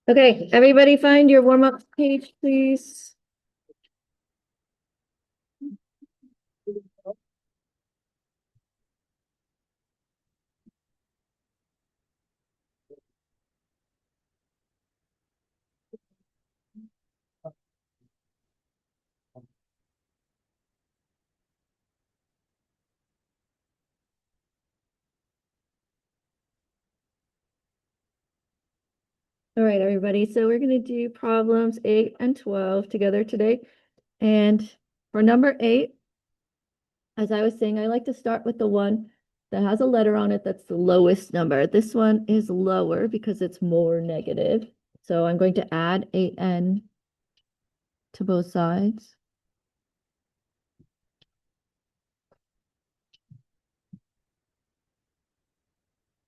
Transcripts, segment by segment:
Okay, everybody find your warm-up page, please. All right, everybody. So we're going to do problems 8 and 12 together today. And for number 8, as I was saying, I like to start with the one that has a letter on it that's the lowest number. This one is lower because it's more negative. So I'm going to add an to both sides.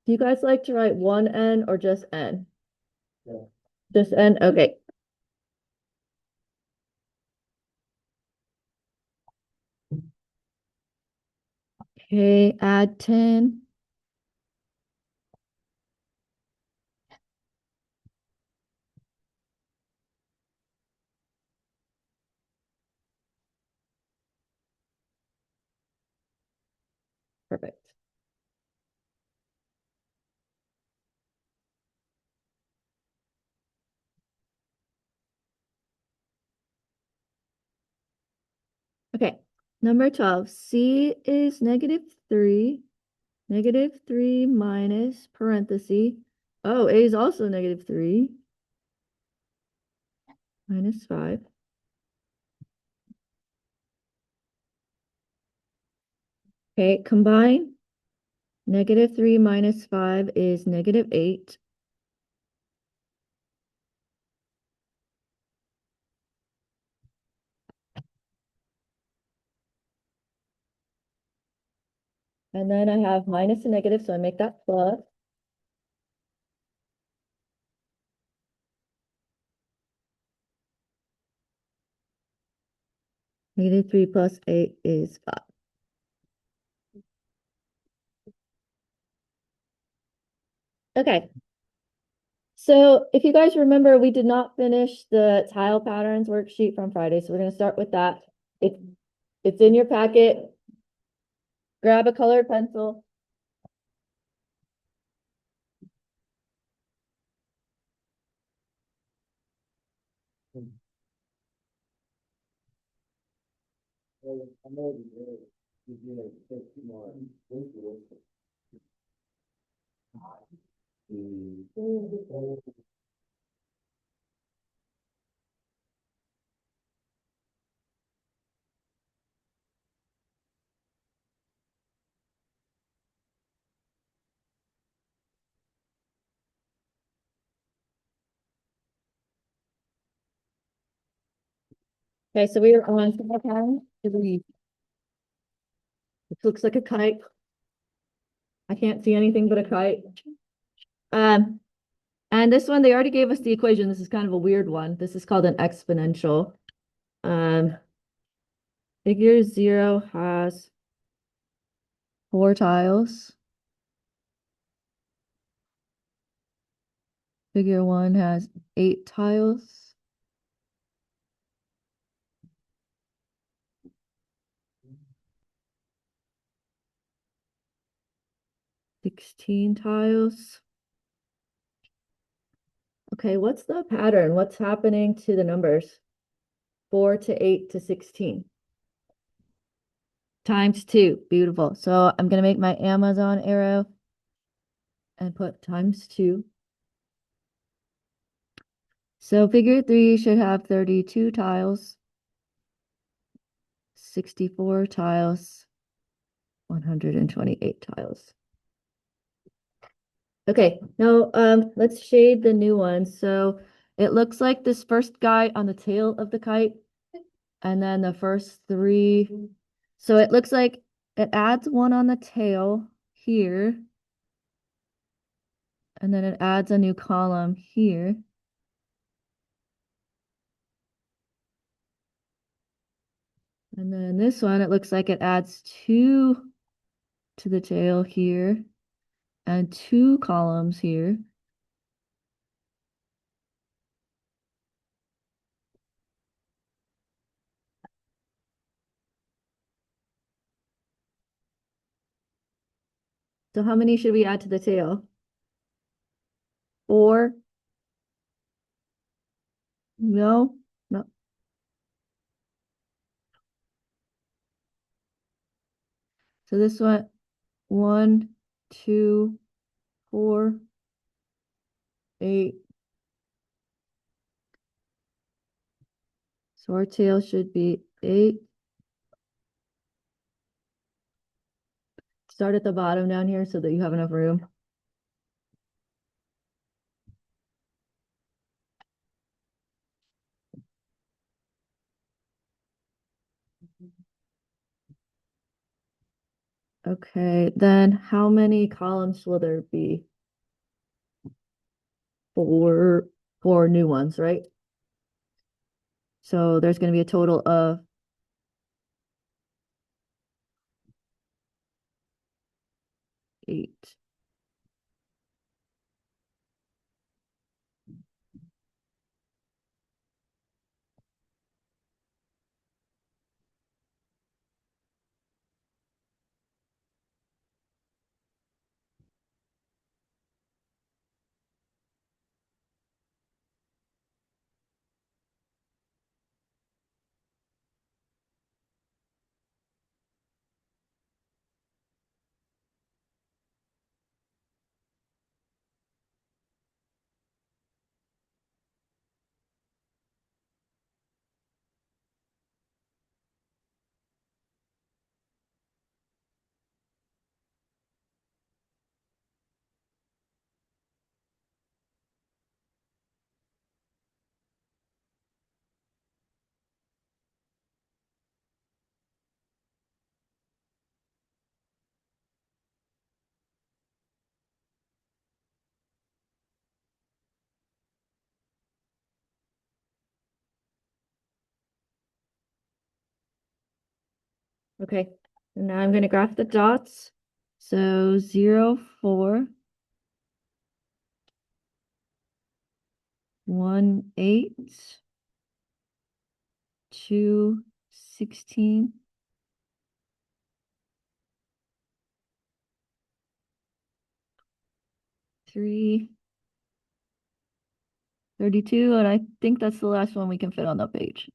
Do you guys like to write one n or just n? Yeah. Just n? Okay. Okay, add 10. Perfect. Okay, number 12. C is -3. -3 minus parenthesis. Oh, A is also -3 minus 5. Okay, combine. -3 minus 5 is -8. And then I have minus a negative, so I make that plus. -3 plus 8 is 5. Okay. So if you guys remember, we did not finish the tile patterns worksheet from Friday, so we're going to start with that. It's in your packet. Grab a colored pencil. Okay, so we are on tile pattern 3. It looks like a kite. I can't see anything but a kite. And this one, they already gave us the equation. This is kind of a weird one. This is called an exponential. Um, figure 0 has 4 tiles. Figure 1 has 8 tiles. Sixteen tiles. Okay, what's the pattern? What's happening to the numbers? 4 to 8 to 16. Times 2. Beautiful. So I'm going to make my Amazon arrow and put times 2. So figure 3 should have 32 tiles, 64 tiles, 128 tiles. Okay, now let's shade the new one. So it looks like this first guy on the tail of the kite, and then the first 3. So it looks like it adds 1 on the tail here, and then it adds a new column here. And then this one, it looks like it adds 2 to the tail here. and 2 columns here. So how many should we add to the tail? 4? No, no. So this one, 1, 2, 4, 8. So our tail should be 8. Start at the bottom down here so that you have enough room. Okay, then how many columns will there be? 4, 4 new ones, right? So there's going to be a total of 8. Okay, and now I'm going to graph the dots. So 0, 4, 1, 8, 2, 16, 3, 32, and I think that's the last one we can fit on the page.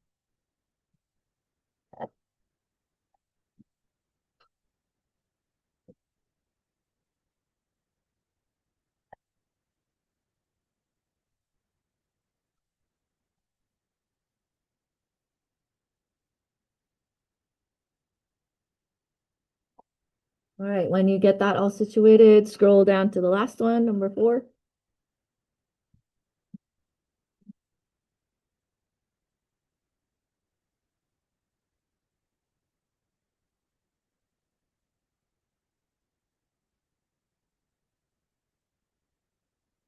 All right, when you get that all situated, scroll down to the last one, number 4.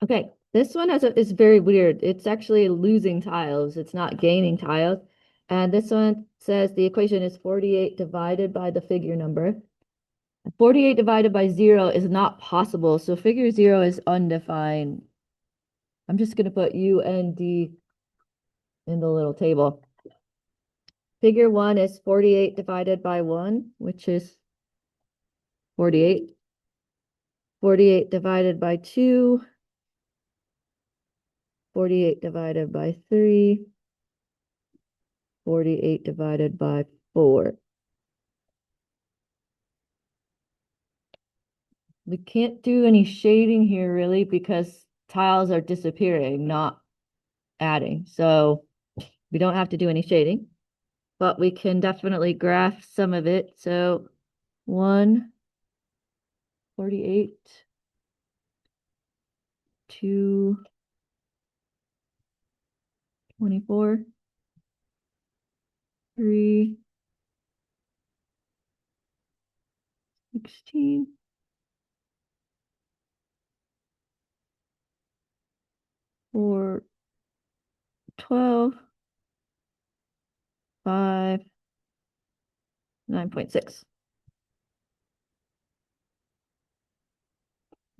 Okay, this one is very weird. It's actually losing tiles. It's not gaining tiles. And this one says the equation is 48 divided by the figure number. 48 divided by 0 is not possible. So figure 0 is undefined. I'm just going to put U and D in the little table. Figure 1 is 48 divided by 1, which is 48. 48 divided by 2. 48 divided by 3. 48 divided by 4. We can't do any shading here really because tiles are disappearing, not adding. So we don't have to do any shading, but we can definitely graph some of it. So 1, 48, 2, 24, 3, 16, 4, 12, 5, 9.6.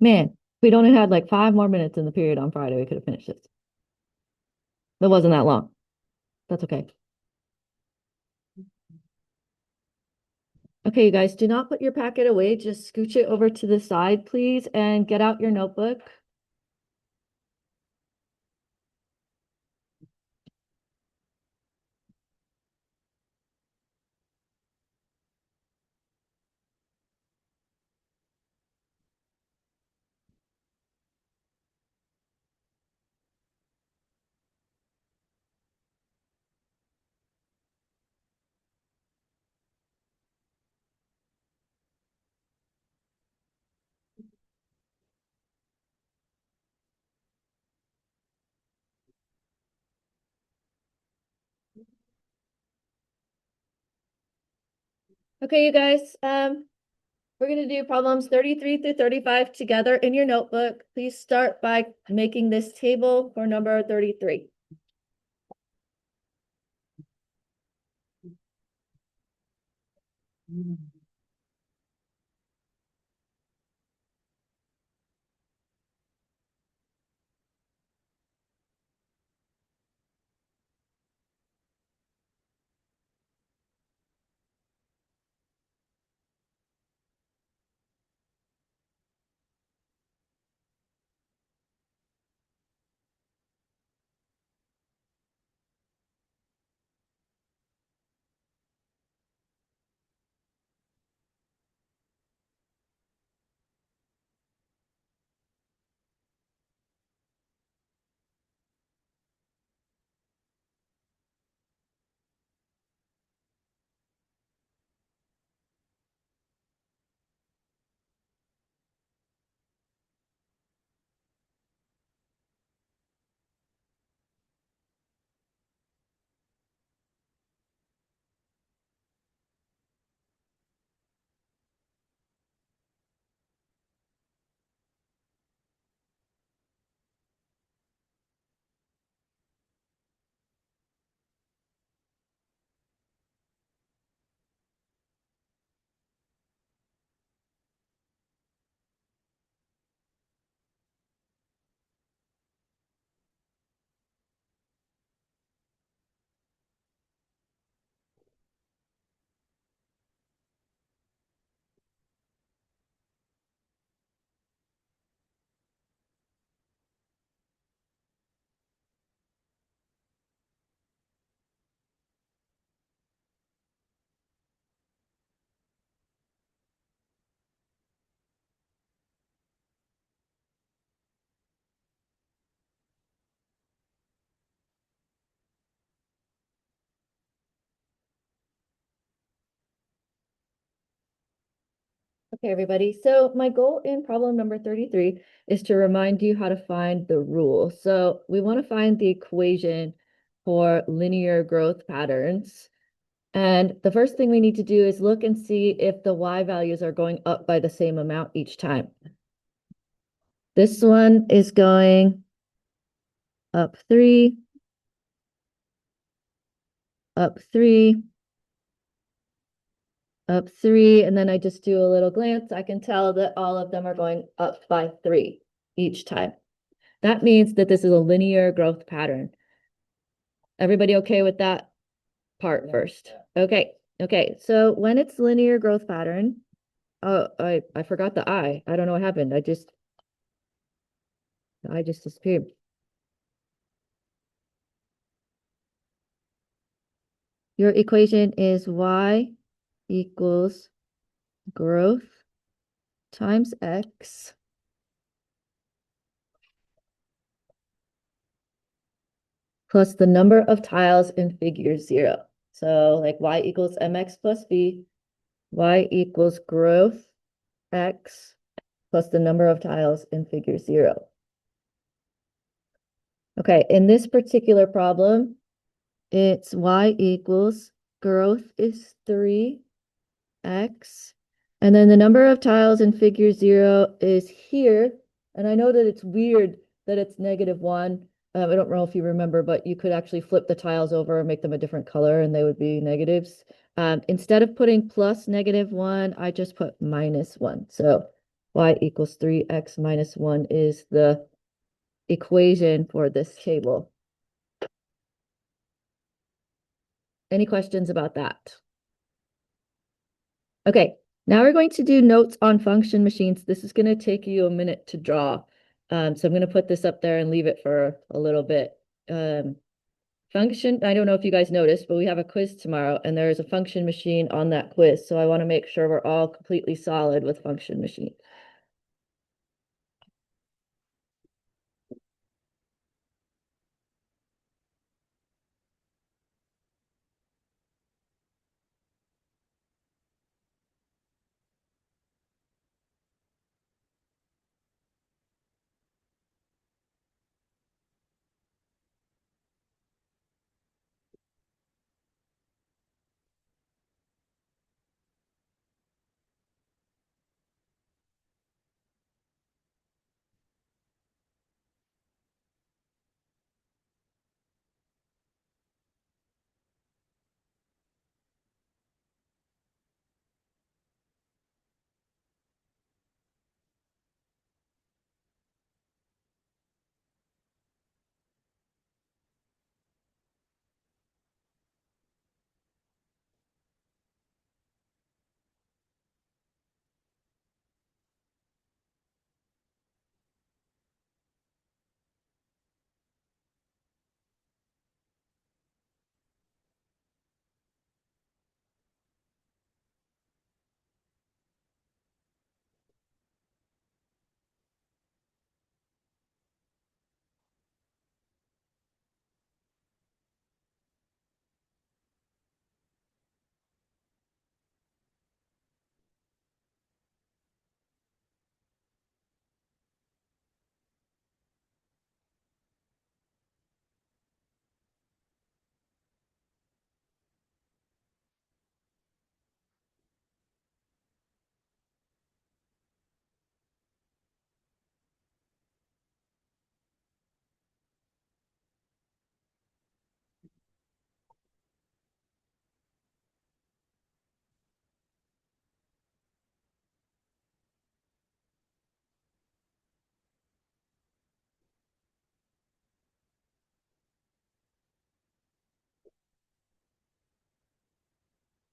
Man, if we'd only had like 5 more minutes in the period on Friday, we could have finished this. It wasn't that long. That's okay. Okay, you guys, do not put your packet away. Just scooch it over to the side, please, and get out your notebook. Okay, you guys, we're gonna do problems 33 through 35 together in your notebook. Please start by making this table for number 33. Okay, everybody. So my goal in problem number 33 is to remind you how to find the rule. So we want to find the equation for linear growth patterns. And the first thing we need to do is look and see if the y values are going up by the same amount each time. This one is going up 3, up 3, up 3, and then I just do a little glance. I can tell that all of them are going up by 3 each time. That means that this is a linear growth pattern. Everybody okay with that part first? Okay. Okay. So when it's linear growth pattern, oh, I forgot the I. I don't know what happened. I just disappeared. Your equation is y equals growth times x plus the number of tiles in figure 0. So like y equals mx plus b, y equals growth x plus the number of tiles in figure 0. Okay, in this particular problem, it's y equals growth is 3x, and then the number of tiles in figure 0 is here. And I know that it's weird that it's -1. I don't know if you remember, but you could actually flip the tiles over and make them a different color and they would be negatives. Instead of putting plus -1, I just put -1. So y equals 3x minus 1 is the equation for this table. Any questions about that? Okay, now we're going to do notes on function machines. This is going to take you a minute to draw. So I'm going to put this up there and leave it for a little bit. Function, I don't know if you guys noticed, but we have a quiz tomorrow and there is a function machine on that quiz. So I want to make sure we're all completely solid with function machine.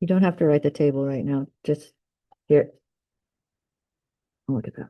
You don't have to write the table right now. Just here. Oh, look at that.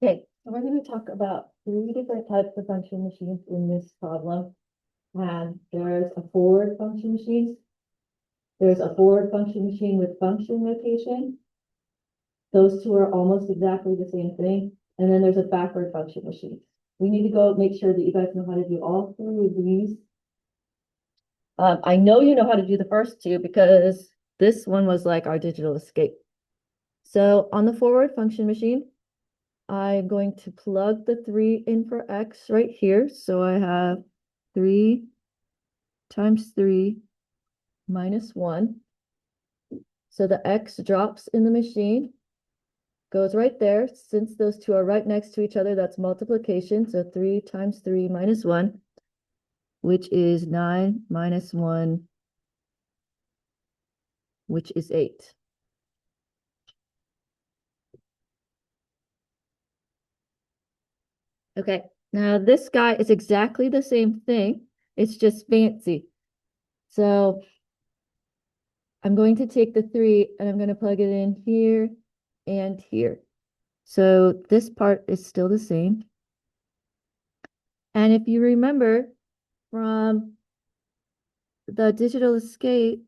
Okay, so we're going to talk about three different types of function machines in this problem. And there's a forward function machine. There's a forward function machine with function notation. Those two are almost exactly the same thing. And then there's a backward function machine. We need to go make sure that you guys know how to do all three of these I know you know how to do the first two because this one was like our digital escape. So on the forward function machine, I'm going to plug the 3 in for x right here. So I have 3 times 3 minus 1. So the x drops in the machine, goes right there. Since those two are right next to each other, that's multiplication. So 3 times 3 minus 1, which is 9 minus 1, which is 8. Okay, now this guy is exactly the same thing. It's just fancy. So I'm going to take the 3 and I'm going to plug it in here and here. So this part is still the same. And if you remember from the digital escape,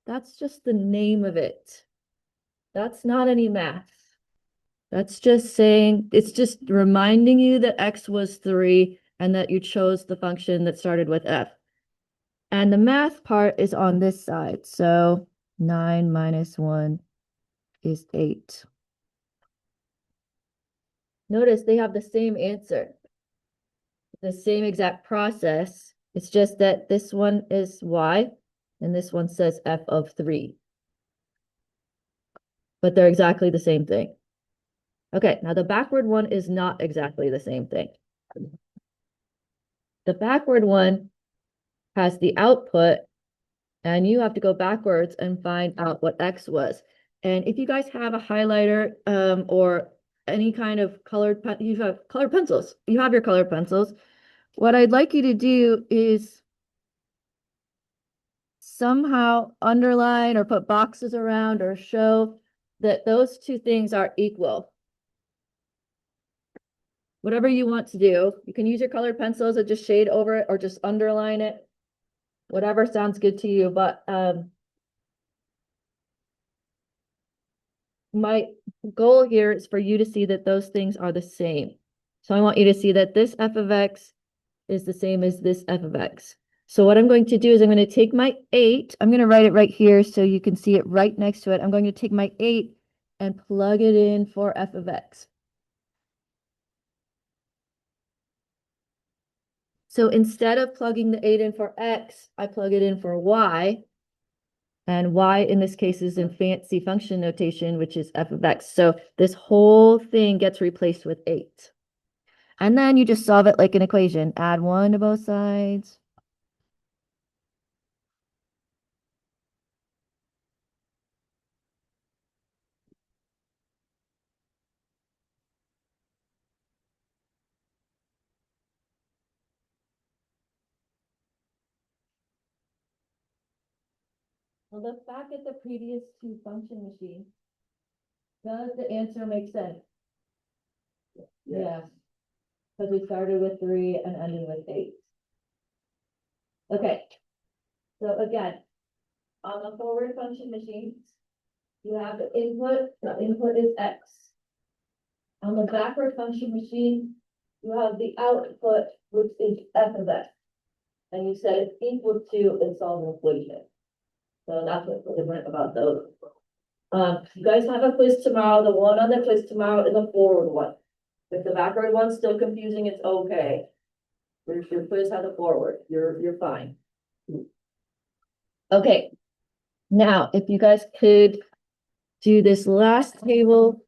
that's just the name of it. That's not any math. That's just saying, it's just reminding you that x was 3 and that you chose the function that started with f. And the math part is on this side. So 9 minus 1 is 8. Notice they have the same answer, the same exact process. It's just that this one is y and this one says f of 3. But they're exactly the same thing. Okay, now the backward one is not exactly the same thing. The backward one has the output, and you have to go backwards and find out what x was. And if you guys have a highlighter or any kind of you have colored pencils. You have your colored pencils. What I'd like you to do is somehow underline or put boxes around or show that those two things are equal. Whatever you want to do, you can use your colored pencils and just shade over it or just underline it. Whatever sounds good to you, but my goal here is for you to see that those things are the same. So I want you to see that this f of x is the same as this f of x. So what I'm going to do is I'm going to take my 8. I'm going to write it right here so you can see it right next to it. I'm going to take my 8 and plug it in for f of x. So instead of plugging the 8 in for x, I plug it in for y. And y in this case is in fancy function notation, which is f of x. So this whole thing gets replaced with 8. And then you just solve it like an equation. Add 1 to both sides. Well, look back at the previous two function machines. Does the answer make sense? Yes. Because we started with 3 and ended with 8. Okay. So again, on the forward function machines, you have the input is x. On the backward function machine, you have the output, which is f of x. And you said it's equal to and solve an equation. So that's what's different about those. You guys have a quiz tomorrow. The one on the quiz tomorrow is a forward one. If the backward one's still confusing, it's okay. Your quiz has a forward. You're fine. Okay. Now, if you guys could do this last table.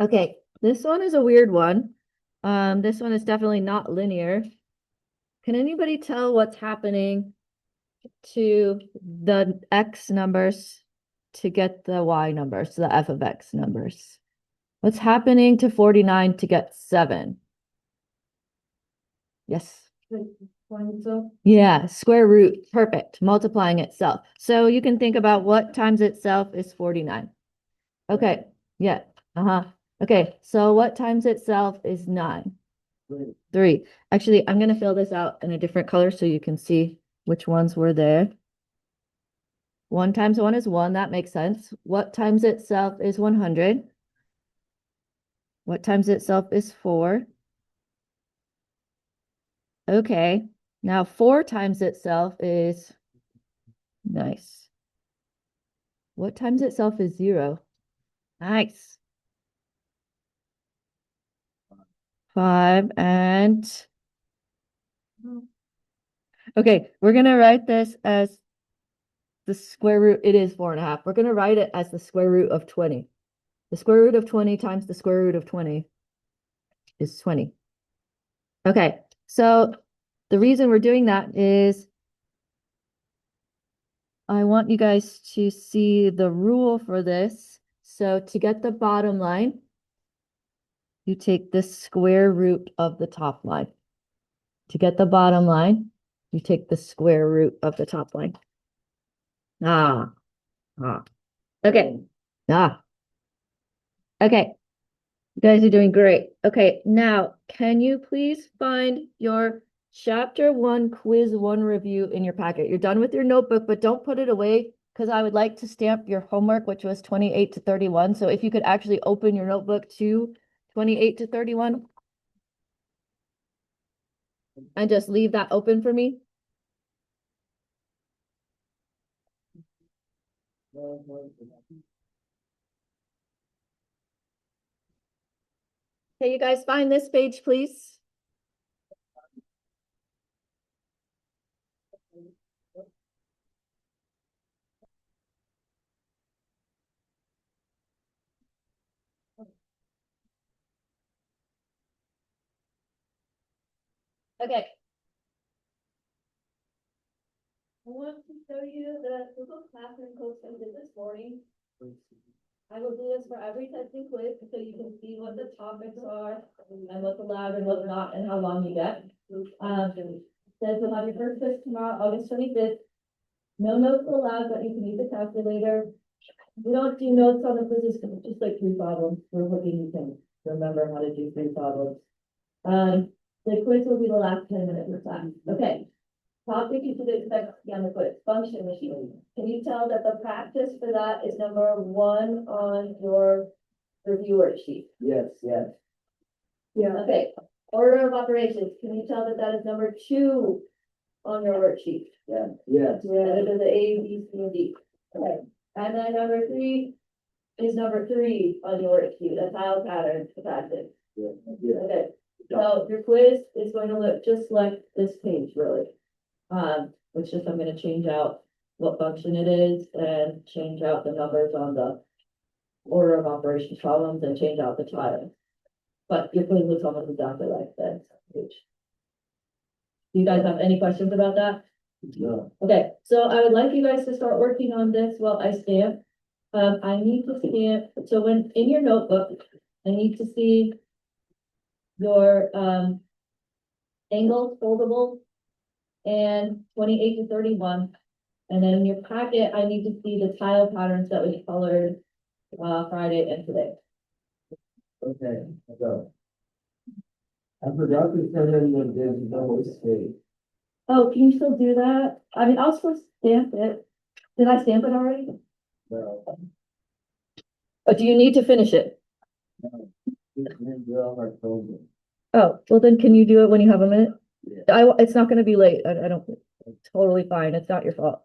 Okay, this one is a weird one. This one is definitely not linear. Can anybody tell what's happening to the x numbers to get the y numbers, the f of x numbers? What's happening to 49 to get 7? Yes. Yeah, square root, perfect, multiplying itself. So you can think about what times itself is 49. Okay, yeah, Okay, so what times itself is 9? 3. Actually, I'm gonna fill this out in a different color so you can see which ones were there. 1 times 1 is 1, that makes sense. What times itself is 100? What times itself is 4? Okay, now 4 times itself is nice. What times itself is 0? Nice. 5 and okay, we're gonna write this as the square root. It is 4.5. We're gonna write it as the square root of 20. The square root of 20 times the square root of 20 is 20. Okay, so the reason we're doing that is I want you guys to see the rule for this. So to get the bottom line, you take the square root of the top line. To get the bottom line, you take the square root of the top line. Ah, okay. Okay. You guys are doing great. Okay, now can you please find your chapter 1 quiz 1 review in your packet? You're done with your notebook, but don't put it away because I would like to stamp your homework, which was 28 to 31. So if you could actually open your notebook to 28 to 31 and just leave that open for me. Okay, you guys find this page, please. Okay. I want to show you the Google Classroom post I did this morning. I will do this for every testing quiz so you can see what the topics are and what's allowed and what's not and how long you get. Says you'll have your first quiz tomorrow, August 25th. No notes allowed, but you can use the calculator. We don't do notes on the quizzes because it's just like 3 problems. We're hoping you can remember how to do 3 problems. The quiz will be the last 10 minutes of class. Okay. Topic you should expect to be on the quiz, function machine. Can you tell that the practice for that is number 1 on your review worksheet? Yes. Yeah. Okay, order of operations, can you tell that that is number 2 on your worksheet? Yes. Yeah, it is the A, B, C, and D. Okay, and then number 3 is number 3 on your worksheet, the tile pattern practice. Yeah. Okay, so your quiz is going to look just like this page, really. Which is I'm gonna change out what function it is and change out the numbers on the order of operations columns and change out the tiles. But your quiz looks almost exactly like this page. Do you guys have any questions about that? No. Okay, so I would like you guys to start working on this while I stamp. I need to stamp, so when in your notebook, I need to see your angled foldable and 28 to 31. And then in your packet, I need to see the tile patterns that we colored Friday and today. Okay, so. I forgot to turn in the digital escape. Oh, can you still do that? I mean, I'll still stamp it. Did I stamp it already? No. But do you need to finish it? No. Oh, well then can you do it when you have a minute? Yeah. It's not gonna be late. I don't, it's totally fine. It's not your fault.